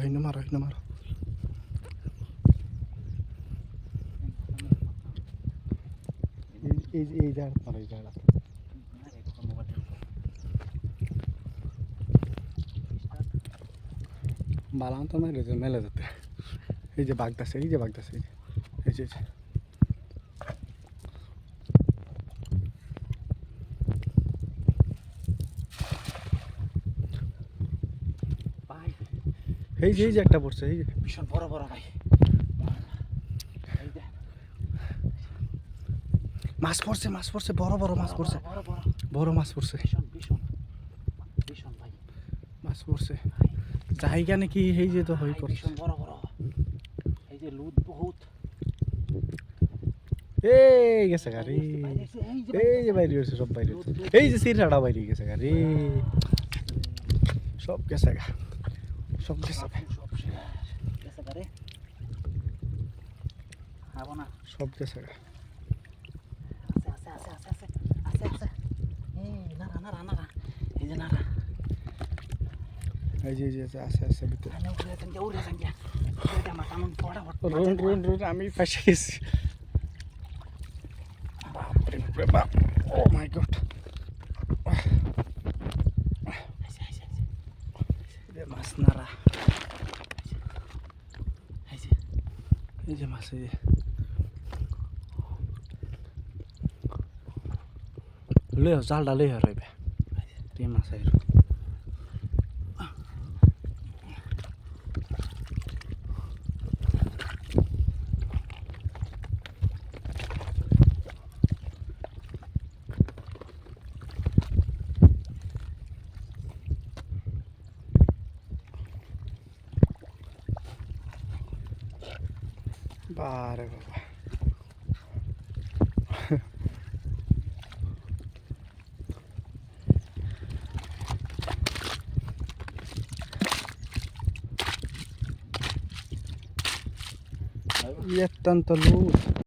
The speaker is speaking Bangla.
হিনো মারো হিনো মারো। এই জায়গা মারো এই জায়গা। বালাম তো মেলে মেলে যেতে। এই যে বাগদাছে এই যে বাগদাছে এই যে এই যে একটা পড়ছে এই যে ভীষণ বড় বড় ভাই। মাছ পড়ছে বড় বড় মাছ পড়ছে, বড় মাছ পড়ছে, ভীষণ ভীষণ ভীষণ ভাই মাছ পড়ছে জায়গা নাকি এই যে তো হই পড়ছে ভীষণ বড় বড়। এই যে লুট বহুত। এই গেছে গাড়ি, এই যে বাইরে হয়েছে সব বাইরে হয়েছে, এই যে সিরহাটা বাইরে গেছে গাড়ি, সব গেছে গা সব গেছে গা গেছে গাড়ি আবো না সব গেছে গা। আছে আছে আছে আছে আছে আছে আছে। এই নারা নারা নারা এই যে নারা এই যে আছে ভিতরে। আমি উড়ে যান গিয়া এটা মাথা মন পড়া রুন আমি ফাঁসে গেছি। বাপরে বাপ, ও মাই গড, মাছ নাড়া, এই যে মাছ, এই লই জালটা লই রইবে তুই মাছ আইর। বারে বাবা, অত্যন্ত লুট।